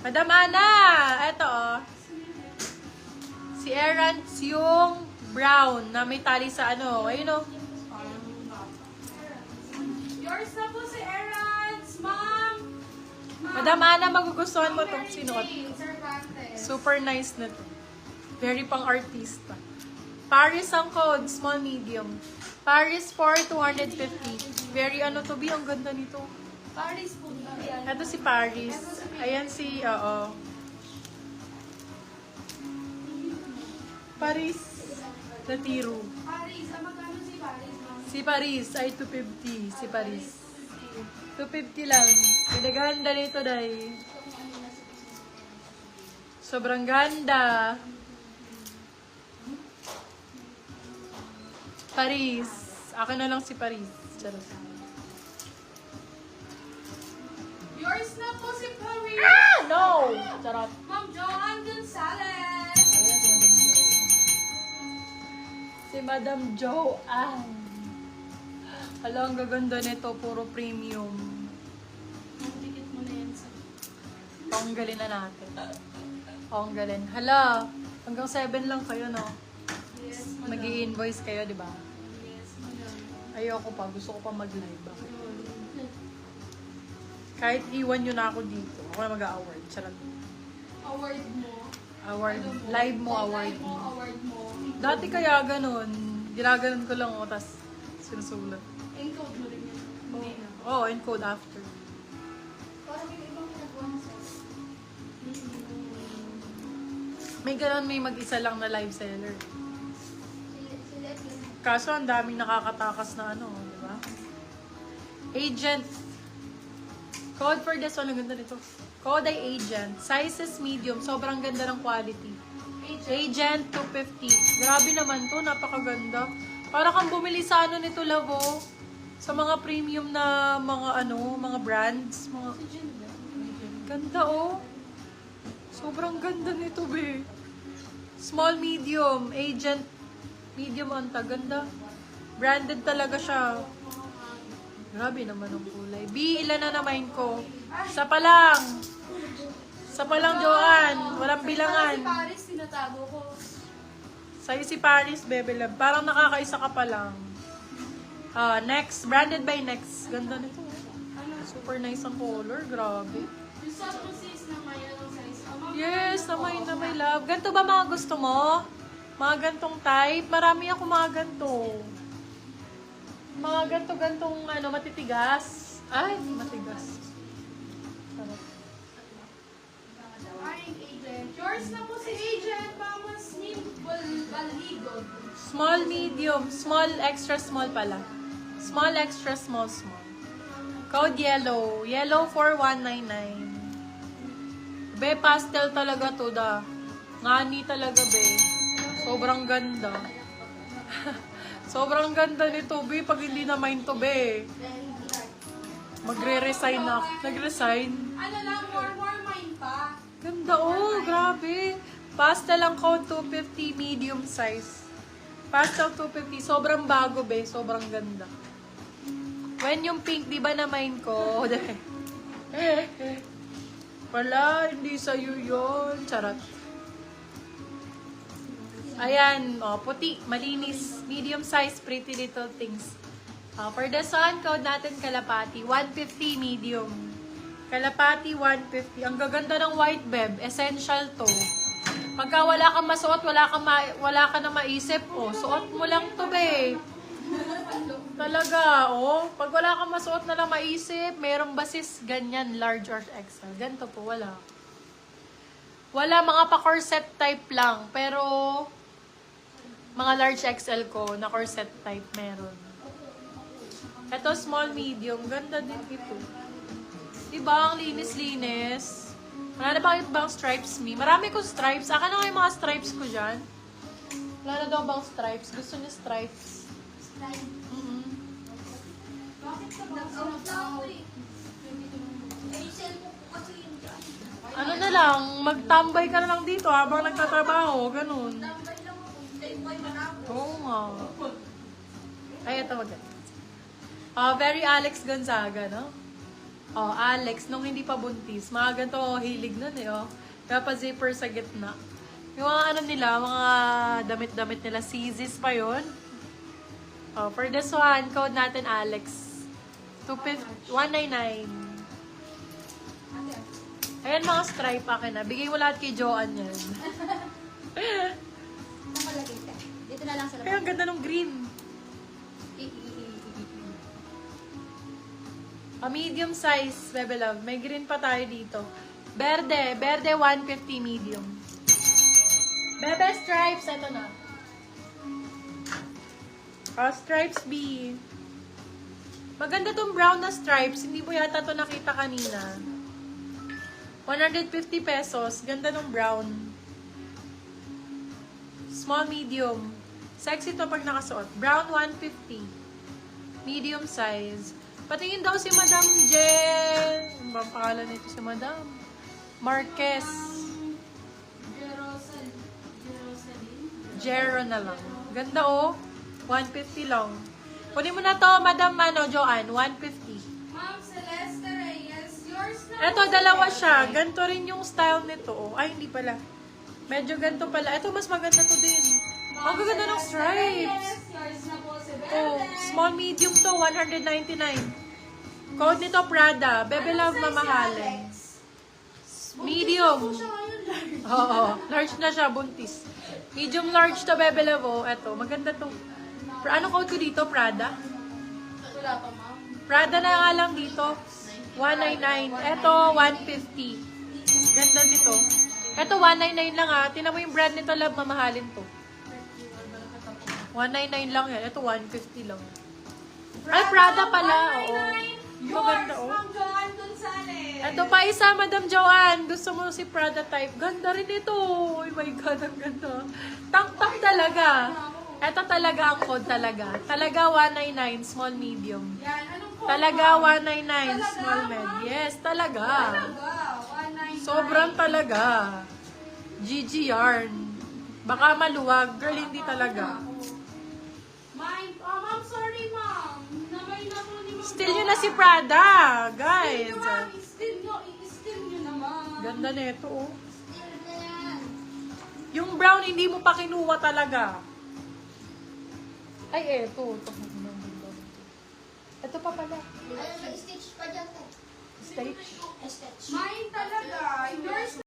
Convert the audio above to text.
Madam Ana! Eto, oh. Si Erance yung brown na may tali sa ano. Ayun, oh. Yours na po si Erance, Ma'am! Madam Ana, magugustuhan mo itong sinuot. Cervantes. Super nice na to. Very pang artista. Paris ang code, small medium. Paris for 250. Very ano to, be ang ganda nito. Paris po yan. Ito si Paris. Ayan si, oo. Paris. Natiro. Paris, magkano si Paris, Ma'am? Si Paris ay 250. Si Paris. 250 lang. Pinaganda nito, day. Sobrang ganda. Paris. Akin na lang si Paris. Charot. Yours na po si Paris! Ah! No! Charot. Ma'am Joanne Gonzalez! Si Madam Joanne. Hala, ang gaganda nito. Puro premium. Tikit mo na yan sa... Panggalin na natin. Panggalin. Hala, hanggang 7 lang kayo, no? Yes, madam. Mag-i-invoice kayo, di ba? Yes, madam. Ayoko pa. Gusto ko pa mag-live. Bakit? Kahit iwan nyo na ako dito. Ako na mag-award. Charot. Award mo. Award. Ano Live mo, award Live mo, mo. award mo. Dati kaya ganun. Ginaganon ko lang, tas sinusulat. Encode mo rin yan. Hindi na. Oh, encode after. Parang yung ibang nagawa mo sa... May ganun, may mag-isa lang na live seller. Kaso ang daming nakakatakas na ano, di ba? Agent. Code for this one, ang ganda nito. Code ay agent. Sizes medium, sobrang ganda ng quality. Agent 250. Grabe naman to, napakaganda. Para kang bumili sa ano nito, Lavo. Sa mga premium na mga ano, mga brands. Mga... Ganda oh. Sobrang ganda nito, be. Small, medium. Agent, medium anta. Ganda. Branded talaga siya. Grabe naman ang kulay. B, ilan na naman ko? Isa pa lang. Isa pa lang, Joanne. Walang bilangan. Si Paris, tinatago ko. Sa'yo si Paris, Bebe Love. Parang nakakaisa ka pa lang. Next. Branded by Next. Ganda nito. Super nice ang color. Grabe. Yung sa sis na may anong size. Yes, na may love. Ganto ba mga gusto mo? Mga gantong type? Marami ako mga ganto. Mga ganto-gantong ano, matitigas. Ay, matigas. Sarap. Ay, agent. Yours na po si agent. Mama Sneak Baligod. Small, medium. Small, extra small pala. Small, extra small, small. Code yellow. Yellow for 199. Be, pastel talaga to da. Ngani talaga, be. Sobrang ganda. Sobrang ganda nito, be. Pag hindi na mine to, be. Magre-resign na. Nag-resign. Ano lang, more mine pa. Ganda, oh. Grabe. Pastel ang code 250 medium size. Pastel 250. Sobrang bago, be. Sobrang ganda. When yung pink, di ba na mine ko? Wala, hindi sa'yo yun. Charot. Ayan, oh, puti, malinis, medium size, pretty little things. For this one, code natin kalapati, 150 medium. Kalapati, 150. Ang gaganda ng white beb, essential to. Pagka wala kang masuot, wala ka na maisip, oh, suot mo lang to, be. Talaga, oh. Pag wala kang masuot na lang maisip, merong basis, ganyan, large or XL. Ganito po, wala. Wala, mga pa-corset type lang. Pero, mga large XL ko, na corset type meron. Ito, small, medium. Ganda din ito. Diba, ang linis-linis. Wala na ba bang stripes me? Marami kong stripes. Akin na yung mga stripes ko dyan. Wala na daw bang stripes? Gusto niya stripes. Bakit ka ba sinataw? Ano na lang, magtambay ka na lang dito habang nagtatrabaho, ganun. Oo nga. Ay, ito maganda. Very Alex Gonzaga, no? Oh, Alex, nung hindi pa buntis. Mga ganito, hilig nun eh, oh. Kaya pa zipper sa gitna. Yung mga ano nila, mga damit-damit nila, CZs pa yun. Oh, for this one, code natin Alex. 199. Ayan mga stripe akin na. Bigay mo lahat kay Joanne yan. Nakalagay ka. Dito na lang sa Kaya ang labas. ganda ng green. A medium size, Bebe Love. May green pa tayo dito. Berde. Berde 150 medium. Bebe stripes. Ito na. Stripes B. Maganda tong brown na stripes. Hindi mo yata to nakita kanina. 150 pesos. Ganda nung brown. Small, medium. Sexy to pag nakasuot. Brown 150. Medium size. Patingin daw si Madam Jen. Ano ba ang pangalan nito si Madam? Marquez. Jero na lang. Ganda oh. 150 lang. Kunin mo na to, Madam Joanne. 150. Ma'am Celeste Reyes, yours na Eto, dalawa siya. Ganto rin yung style nito. Oh. Ay, hindi pala. Medyo ganto pala. Eto, mas maganda to din. Ang gaganda ng stripes. Yours na po si Berde. Oh, small medium to, 199. Code nito Prada. Bebe Love mamahalin. Medium. Oo, large na siya, buntis. Medium large to Bebe Love. Oh, eto, maganda to. Ano code ko dito? Prada? Wala pa, ma'am. Prada na nga lang dito. 199. Eto, 150. Ganda dito. Eto, 199 lang ah. Tinan mo yung brand nito, love, mamahalin to. 199 lang yan. Ito, 150 lang. Ay, Prada pala. Oo. Maganda, oh. Ma'am Joanne Gonzalez. Ito pa isa, Madam Joanne. Gusto mo si Prada type. Ganda rin ito. Oh my God, ang ganda. Tank-tank talaga. Ito talaga ang code talaga. Talaga 199, small, medium. Yan, anong po? Talaga 199, small, med. Yes, talaga. Talaga, 199. Sobrang talaga. GG yarn. Baka maluwag. Girl, hindi talaga. Ma'am, sorry, ma'am. Namay na po ni Ma'am Still nyo na si Prada, guys. Still nyo naman. Ganda na ito, oh. Still na yan. Yung brown, hindi mo pa kinuha talaga. Ay, eto. Ito pa pala. Ayun, may stitch pa dyan. Stitch. Stitch. Mine talaga. Yours